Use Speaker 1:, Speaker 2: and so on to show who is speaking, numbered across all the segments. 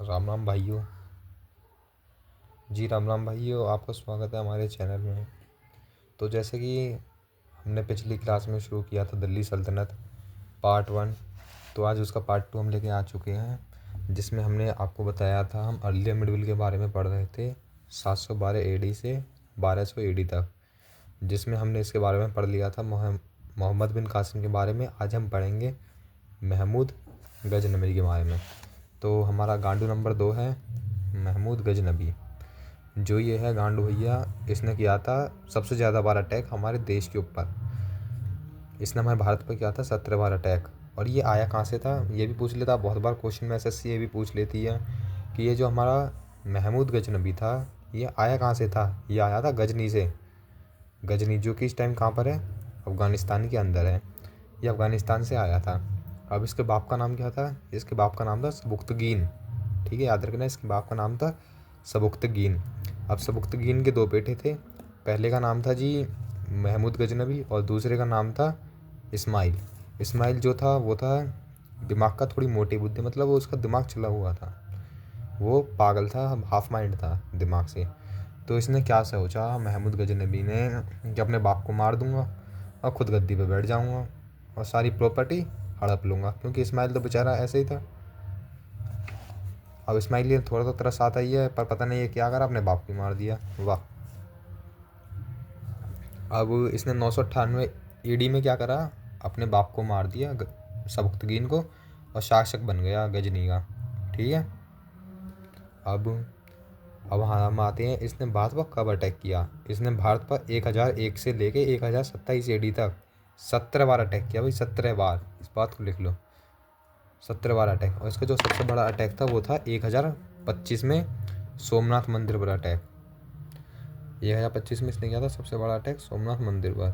Speaker 1: राम राम भाइयों। जी राम राम भाइयों, आपका स्वागत है हमारे चैनल में। तो जैसे कि हमने पिछली क्लास में शुरू किया था दिल्ली सल्तनत पार्ट 1, तो आज उसका पार्ट 2 हम लेके आ चुके हैं, जिसमें हमने आपको बताया था हम अर्लियर मिडविल के बारे में पढ़ रहे थे 712 एडी से 1200 एडी तक, जिसमें हमने इसके बारे में पढ़ लिया था मोहम्मद बिन कासिम के बारे में। आज हम पढ़ेंगे महमूद गजनबी के बारे में। तो हमारा गांडू नंबर 2 है महमूद गजनबी। जो ये है गांडू भैया, इसने किया था सबसे ज़्यादा बार अटैक हमारे देश के ऊपर। इसने हमारे भारत पर किया था 17 बार अटैक। और ये आया कहाँ से था ये भी पूछ लेता, बहुत बार क्वेश्चन में एसएससी ये भी पूछ लेती है कि ये जो हमारा महमूद गजनबी था ये आया कहाँ से था। ये आया था गजनी से। गजनी जो कि इस टाइम कहाँ पर है, अफ़गानिस्तान के अंदर है। ये अफ़गानिस्तान से आया था। अब इसके बाप का नाम क्या था, इसके बाप का नाम था सबुख्तगीन। ठीक है, याद रखना, इसके बाप का नाम था सबुख्तगीन। अब सबुख्तगीन के 2 बेटे थे। पहले का नाम था जी महमूद गजनबी और दूसरे का नाम था इस्माइल। इस्माइल जो था वो था दिमाग का थोड़ी मोटी बुद्धि, मतलब वो उसका दिमाग चला हुआ था, वो पागल था, हाफ माइंड था दिमाग से। तो इसने क्या सोचा महमूद गजनबी ने कि अपने बाप को मार दूंगा और ख़ुद गद्दी पे बैठ जाऊंगा और सारी प्रॉपर्टी हड़प लूँगा, क्योंकि इस्माइल तो बेचारा ऐसे ही था। अब इस्माइल ये थोड़ा तो तरस आता ही है, पर पता नहीं है क्या करा, अपने बाप को मार दिया। वाह। अब इसने 998 ईडी में क्या करा, अपने बाप को मार दिया सबुख्तगीन को, और शासक बन गया गजनी का। ठीक है। अब हाँ हम आते हैं, इसने भारत पर कब अटैक किया। इसने भारत पर 1001 से लेके 1027 एडी तक 17 बार अटैक किया भाई, 17 बार, इस बात को लिख लो, 17 बार अटैक। और इसका जो सबसे बड़ा अटैक था वो था 1025 में सोमनाथ मंदिर पर अटैक। 1025 में इसने किया था सबसे बड़ा अटैक सोमनाथ मंदिर पर।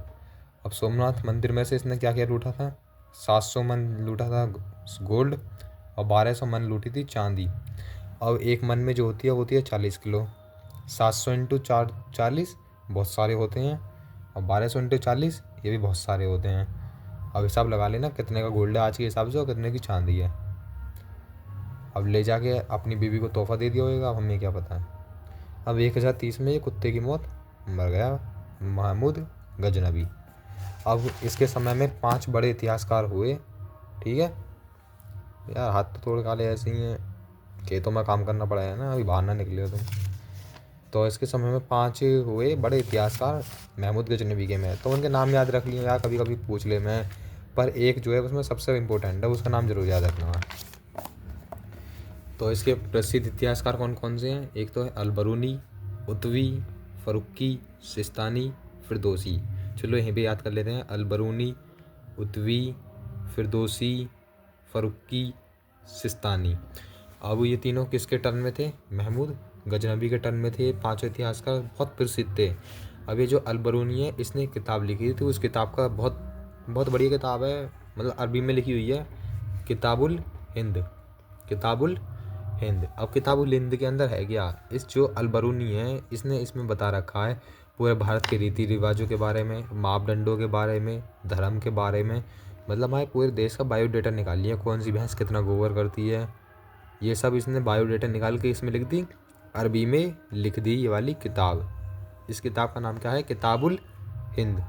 Speaker 1: अब सोमनाथ मंदिर में से इसने क्या क्या लूटा था, 700 मन लूटा था गोल्ड और 1200 मन लूटी थी चांदी। अब एक मन में जो होती है 40 किलो। 700 इंटू 40 बहुत सारे होते हैं, और 1200 इंटू 40 ये भी बहुत सारे होते हैं। अब हिसाब लगा लेना कितने का गोल्ड है आज के हिसाब से और कितने की चांदी है। अब ले जाके अपनी बीवी को तोहफा दे दिया होगा, अब हमें क्या पता है। अब 1030 में ये कुत्ते की मौत मर गया महमूद गजनबी। अब इसके समय में 5 बड़े इतिहासकार हुए। ठीक है यार, हाथ तो थोड़े काले ऐसे ही हैं, खेतों में काम करना पड़ा है ना, अभी बाहर ना निकले हो तुम। तो इसके समय में 5 हुए बड़े इतिहासकार महमूद गजनबी के में, तो उनके नाम याद रख लियो यार, कभी कभी पूछ ले मैं, पर एक जो है उसमें सबसे इम्पोर्टेंट है, उसका नाम जरूर याद रखना। तो इसके प्रसिद्ध इतिहासकार कौन कौन से हैं, एक तो है अलबरूनी, उतवी, फ़रुक्की, सिस्तानी, फिरदौसी। चलो यहीं पे याद कर लेते हैं, अलबरूनी, उतवी, फिरदौसी, फ़रुक्की, सिस्तानी। अब ये तीनों किसके टर्न में थे, महमूद गजनबी के टर्न में थे। 5 इतिहासकार बहुत प्रसिद्ध थे। अब ये जो अलबरूनी है इसने एक किताब लिखी थी, उस किताब का बहुत बहुत बढ़िया किताब है, मतलब अरबी में लिखी हुई है, किताबुल हिंद। किताबुल हिंद। अब किताबुल हिंद के अंदर है क्या, इस जो अलबरूनी है इसने इसमें बता रखा है पूरे भारत के रीति रिवाजों के बारे में, मापदंडों के बारे में, धर्म के बारे में, मतलब हमारे पूरे देश का बायोडेटा निकाल लिया, कौन सी भैंस कितना गोबर करती है, ये सब इसने बायोडेटा निकाल के इसमें लिख दी, अरबी में लिख दी ये वाली किताब। इस किताब का नाम क्या है, किताबुल हिंद।